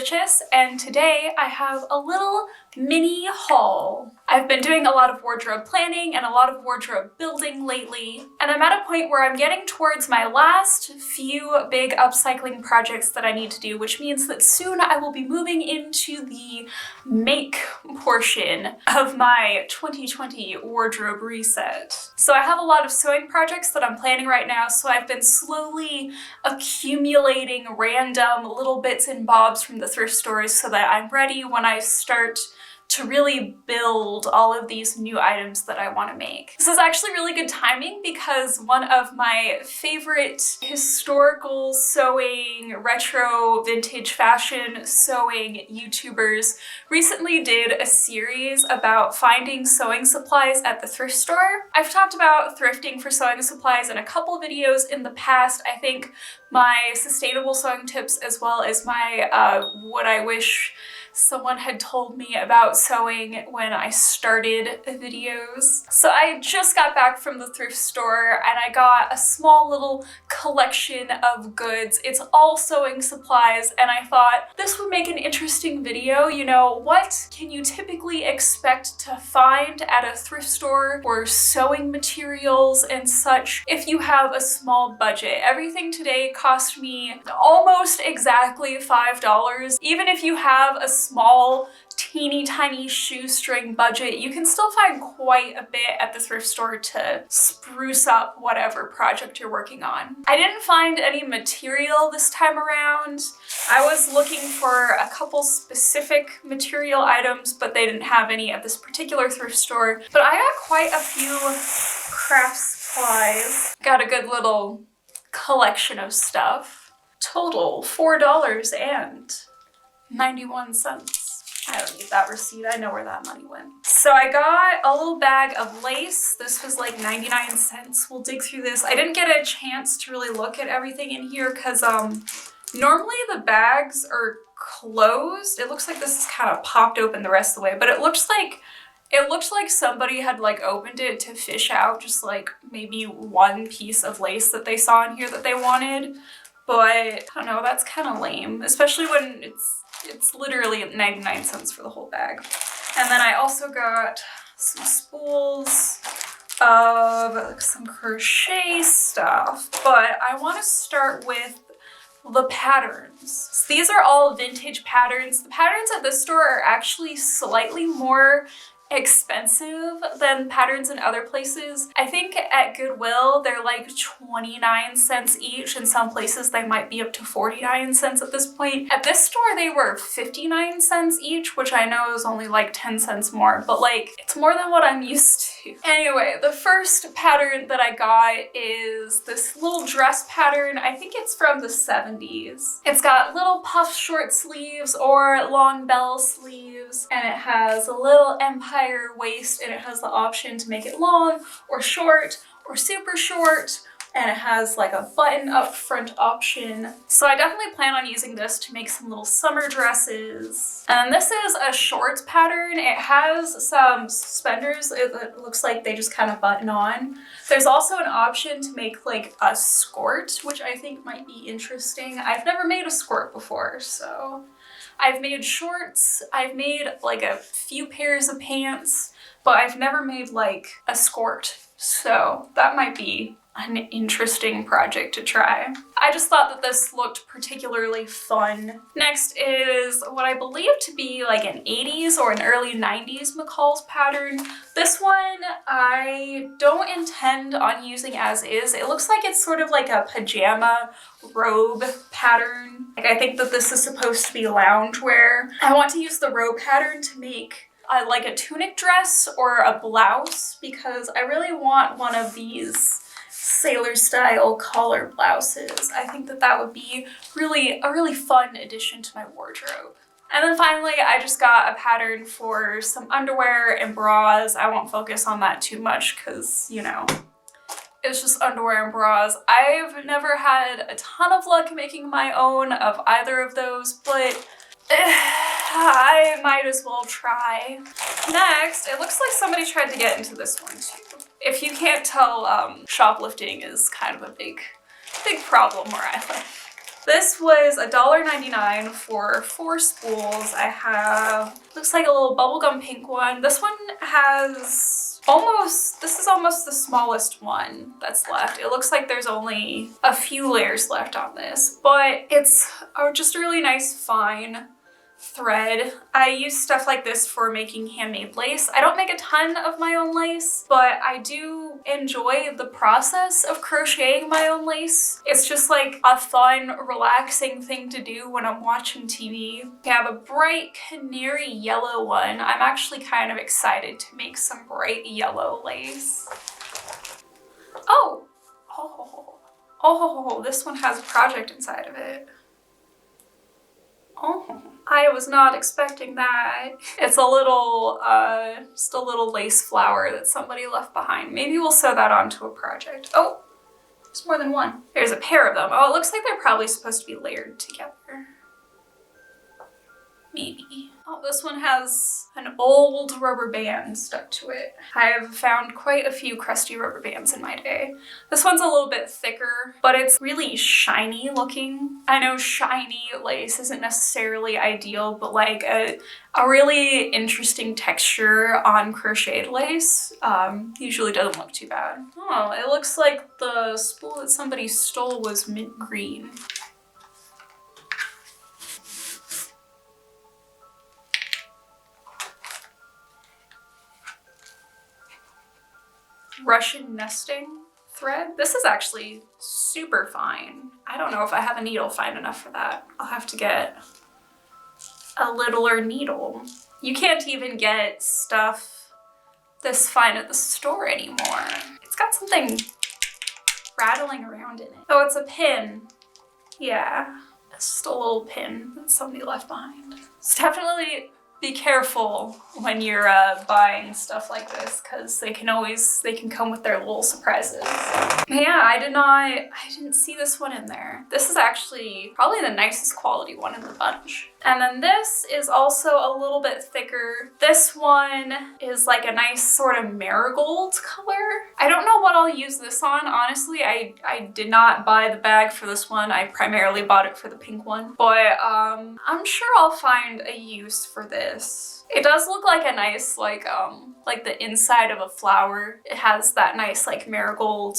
Stitches, and today I have a little mini haul. I've been doing a lot of wardrobe planning and a lot of wardrobe building lately, and I'm at a point where I'm getting towards my last few big upcycling projects that I need to do, which means that soon I will be moving into the make portion of my 2020 wardrobe reset. So I have a lot of sewing projects that I'm planning right now, so I've been slowly accumulating random little bits and bobs from the thrift stores so that I'm ready when I start to really build all of these new items that I want to make. This is actually really good timing because one of my favorite historical sewing, retro, vintage fashion sewing YouTubers recently did a series about finding sewing supplies at the thrift store. I've talked about thrifting for sewing supplies in a couple videos in the past. I think my sustainable sewing tips as well as my what I wish someone had told me about sewing when I started videos. So I just got back from the thrift store and I got a small little collection of goods. It's all sewing supplies, and I thought this would make an interesting video. You know, what can you typically expect to find at a thrift store for sewing materials and such if you have a small budget? Everything today cost me almost exactly $5. Even if you have a small, teeny tiny shoestring budget, you can still find quite a bit at the thrift store to spruce up whatever project you're working on. I didn't find any material this time around. I was looking for a couple specific material items, but they didn't have any at this particular thrift store. But I got quite a few craft supplies. Got a good little collection of stuff. Total $4.91. I don't need that receipt. I know where that money went. So I got a little bag of lace. This was like 99 cents. We'll dig through this. I didn't get a chance to really look at everything in here because normally the bags are closed. It looks like this is kind of popped open the rest of the way, but it looks like somebody had like opened it to fish out just like maybe one piece of lace that they saw in here that they wanted. But I don't know, that's kind of lame, especially when it's literally 99 cents for the whole bag. And then I also got some spools of some crochet stuff, but I want to start with the patterns. So these are all vintage patterns. The patterns at this store are actually slightly more expensive than patterns in other places. I think at Goodwill they're like 29 cents each. In some places they might be up to 49 cents at this point. At this store they were 59 cents each, which I know is only like 10 cents more, but like it's more than what I'm used to. Anyway, the first pattern that I got is this little dress pattern. I think it's from the 70s. It's got little puff short sleeves or long bell sleeves, and it has a little empire waist, and it has the option to make it long or short or super short, and it has like a button up front option. So I definitely plan on using this to make some little summer dresses. And this is a shorts pattern. It has some suspenders. It looks like they just kind of button on. There's also an option to make like a skirt, which I think might be interesting. I've never made a skirt before, so I've made shorts, I've made like a few pairs of pants, but I've never made like a skirt. So that might be an interesting project to try. I just thought that this looked particularly fun. Next is what I believe to be like an 80s or an early 90s McCall's pattern. This one I don't intend on using as is. It looks like it's sort of like a pajama robe pattern. Like I think that this is supposed to be loungewear. I want to use the robe pattern to make like a tunic dress or a blouse because I really want one of these sailor style collar blouses. I think that that would be a really fun addition to my wardrobe. And then finally, I just got a pattern for some underwear and bras. I won't focus on that too much because, you know, it's just underwear and bras. I've never had a ton of luck making my own of either of those, but I might as well try. Next, it looks like somebody tried to get into this one too. If you can't tell, shoplifting is kind of a big problem where I live. This was $1.99 for 4 spools. I have, looks like a little bubblegum pink one. This one has this is almost the smallest one that's left. It looks like there's only a few layers left on this, but it's just a really nice fine thread. I use stuff like this for making handmade lace. I don't make a ton of my own lace, but I do enjoy the process of crocheting my own lace. It's just like a fun, relaxing thing to do when I'm watching TV. I have a bright canary yellow one. I'm actually kind of excited to make some bright yellow lace. Oh, this one has a project inside of it. Oh, I was not expecting that. It's a little, just a little lace flower that somebody left behind. Maybe we'll sew that onto a project. Oh, there's more than one. There's a pair of them. Oh, it looks like they're probably supposed to be layered together. Maybe. Oh, this one has an old rubber band stuck to it. I have found quite a few crusty rubber bands in my day. This one's a little bit thicker, but it's really shiny looking. I know shiny lace isn't necessarily ideal, but like a really interesting texture on crocheted lace usually doesn't look too bad. Oh, it looks like the spool that somebody stole was mint green. Russian nesting thread. This is actually super fine. I don't know if I have a needle fine enough for that. I'll have to get a littler needle. You can't even get stuff this fine at the store anymore. It's got something rattling around in it. Oh, it's a pin. Yeah, it's just a little pin that somebody left behind. So definitely be careful when you're buying stuff like this, because they can come with their little surprises. Yeah, I didn't see this one in there. This is actually probably the nicest quality one in the bunch. And then this is also a little bit thicker. This one is like a nice sort of marigold color. I don't know what I'll use this on, honestly. I did not buy the bag for this one. I primarily bought it for the pink one, but I'm sure I'll find a use for this. It does look like a nice, like the inside of a flower. It has that nice like marigold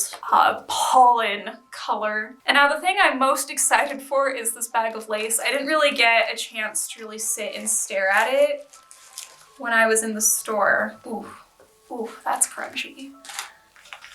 pollen color. And now the thing I'm most excited for is this bag of lace. I didn't really get a chance to really sit and stare at it when I was in the store. Ooh, that's crunchy.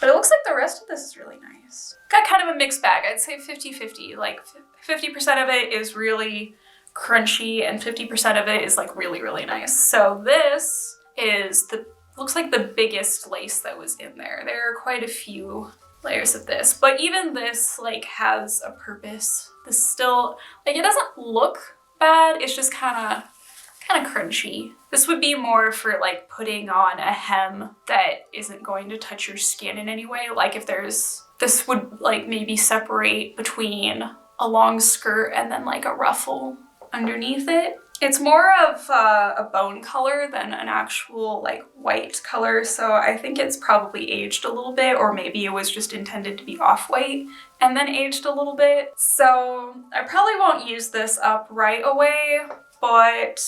But it looks like the rest of this is really nice. Got kind of a mixed bag. I'd say 50-50. Like 50% of it is really crunchy and 50% of it is like really, really nice. So this is looks like the biggest lace that was in there. There are quite a few layers of this, but even this like has a purpose. This still, like, it doesn't look bad. It's just kind of crunchy. This would be more for like putting on a hem that isn't going to touch your skin in any way. Like if this would like maybe separate between a long skirt and then like a ruffle underneath it. It's more of a bone color than an actual like white color, so I think it's probably aged a little bit, or maybe it was just intended to be off-white and then aged a little bit. So I probably won't use this up right away, but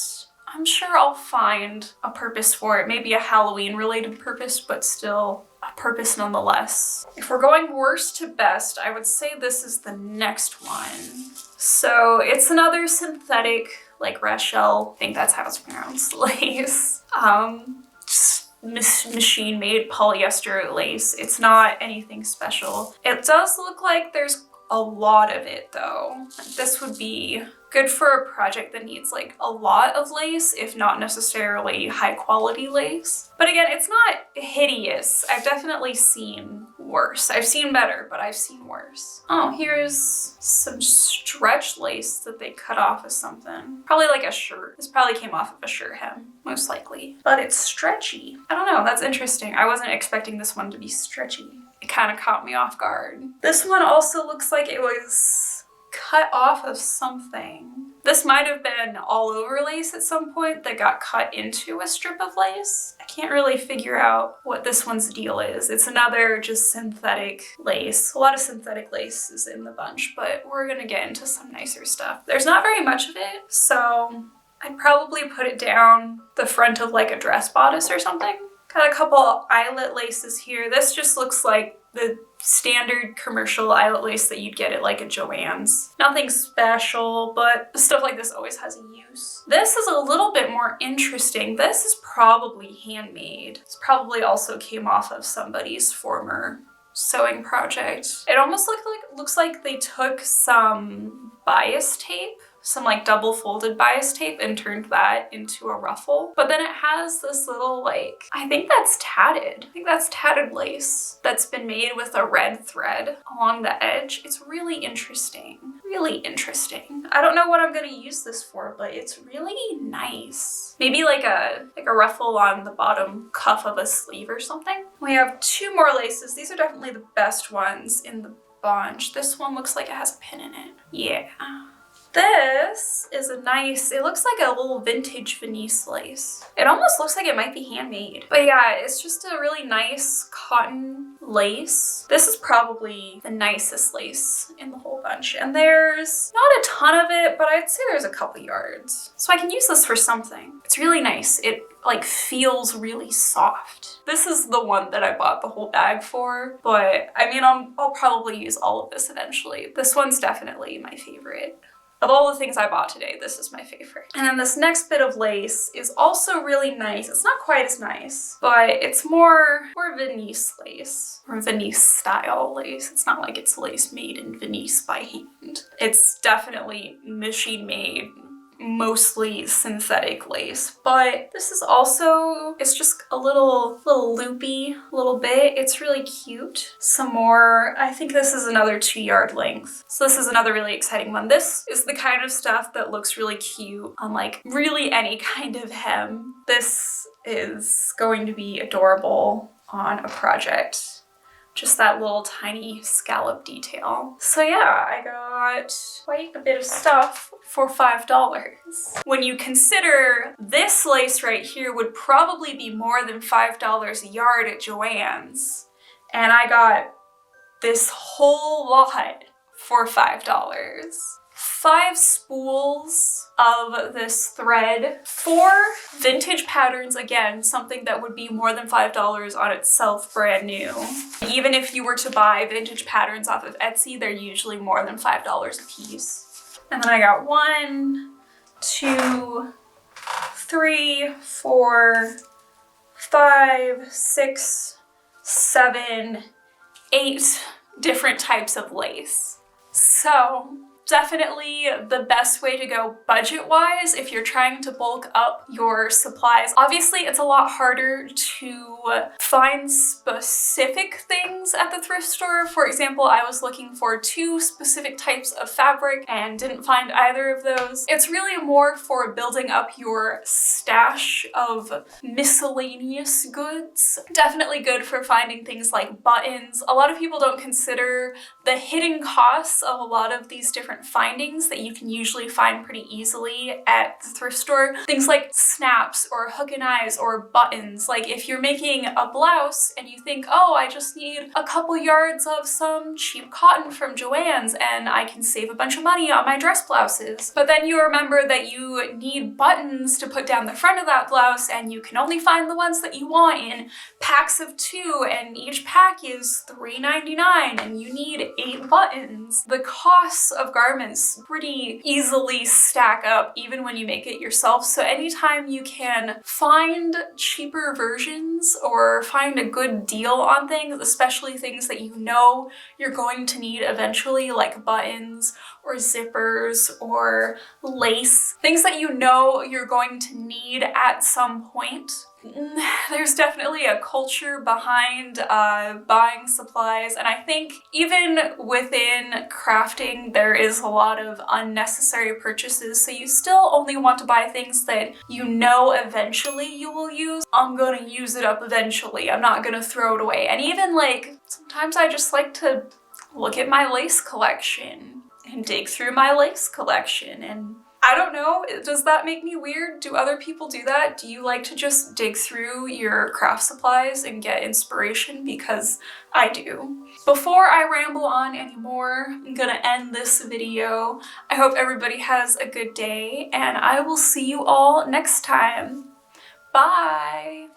I'm sure I'll find a purpose for it. Maybe a Halloween related purpose, but still a purpose nonetheless. If we're going worst to best, I would say this is the next one. So it's another synthetic, like Rachel, I think that's how it's pronounced, lace. Machine-made polyester lace. It's not anything special. It does look like there's a lot of it though. This would be good for a project that needs like a lot of lace, if not necessarily high quality lace. But again, it's not hideous. I've definitely seen worse. I've seen better, but I've seen worse. Oh, here's some stretch lace that they cut off of something. Probably like a shirt. This probably came off of a shirt hem, most likely. But it's stretchy. I don't know, that's interesting. I wasn't expecting this one to be stretchy. It kind of caught me off guard. This one also looks like it was cut off of something. This might have been all over lace at some point that got cut into a strip of lace. I can't really figure out what this one's deal is. It's another just synthetic lace. A lot of synthetic lace is in the bunch, but we're gonna get into some nicer stuff. There's not very much of it, so I'd probably put it down the front of like a dress bodice or something. Got a couple eyelet laces here. This just looks like the standard commercial eyelet lace that you'd get at like a Joann's. Nothing special, but stuff like this always has a use. This is a little bit more interesting. This is probably handmade. This probably also came off of somebody's former sewing project. It almost looks like they took some bias tape, some like double folded bias tape, and turned that into a ruffle. But then it has this little like, I think that's tatted. I think that's tatted lace that's been made with a red thread along the edge. It's really interesting. Really interesting. I don't know what I'm gonna use this for, but it's really nice. Maybe like a ruffle on the bottom cuff of a sleeve or something. We have two more laces. These are definitely the best ones in the bunch. This one looks like it has a pin in it. Yeah. This is a nice, it looks like a little vintage Venice lace. It almost looks like it might be handmade. But yeah, it's just a really nice cotton lace. This is probably the nicest lace in the whole bunch. And there's not a ton of it, but I'd say there's a couple yards. So I can use this for something. It's really nice. It like feels really soft. This is the one that I bought the whole bag for, but I mean, I'll probably use all of this eventually. This one's definitely my favorite. Of all the things I bought today, this is my favorite. And then this next bit of lace is also really nice. It's not quite as nice, but it's more Venice lace, or Venice style lace. It's not like it's lace made in Venice by hand. It's definitely machine made, mostly synthetic lace, but this is also, it's just a little loopy little bit. It's really cute. Some more, I think this is another 2 yard length. So this is another really exciting one. This is the kind of stuff that looks really cute on like really any kind of hem. This is going to be adorable on a project. Just that little tiny scallop detail. So yeah, I got quite a bit of stuff for $5. When you consider this lace right here would probably be more than $5 a yard at Joann's, and I got this whole lot for $5. 5 spools of this thread, 4 vintage patterns, again, something that would be more than $5 on itself brand new. Even if you were to buy vintage patterns off of Etsy, they're usually more than $5 a piece. And then I got 1, 2, 3, 4, 5, 6, 7, 8 different types of lace. So definitely the best way to go budget-wise if you're trying to bulk up your supplies. Obviously, it's a lot harder to find specific things at the thrift store. For example, I was looking for 2 specific types of fabric and didn't find either of those. It's really more for building up your stash of miscellaneous goods. Definitely good for finding things like buttons. A lot of people don't consider the hidden costs of a lot of these different findings that you can usually find pretty easily at the thrift store. Things like snaps or hook and eyes or buttons. Like if you're making a blouse and you think, oh, I just need a couple yards of some cheap cotton from Joann's and I can save a bunch of money on my dress blouses. But then you remember that you need buttons to put down the front of that blouse and you can only find the ones that you want in packs of 2 and each pack is $3.99 and you need 8 buttons. The costs of garments pretty easily stack up even when you make it yourself. So anytime you can find cheaper versions or find a good deal on things, especially things that you know you're going to need eventually, like buttons or zippers or lace, things that you know you're going to need at some point, there's definitely a culture behind buying supplies, and I think even within crafting there is a lot of unnecessary purchases, so you still only want to buy things that you know eventually you will use. I'm gonna use it up eventually, I'm not gonna throw it away. And even like sometimes I just like to look at my lace collection. and dig through my lace collection. And I don't know, does that make me weird? Do other people do that? Do you like to just dig through your craft supplies and get inspiration? Because I do. Before I ramble on anymore, I'm gonna end this video. I hope everybody has a good day, and I will see you all next time. Bye!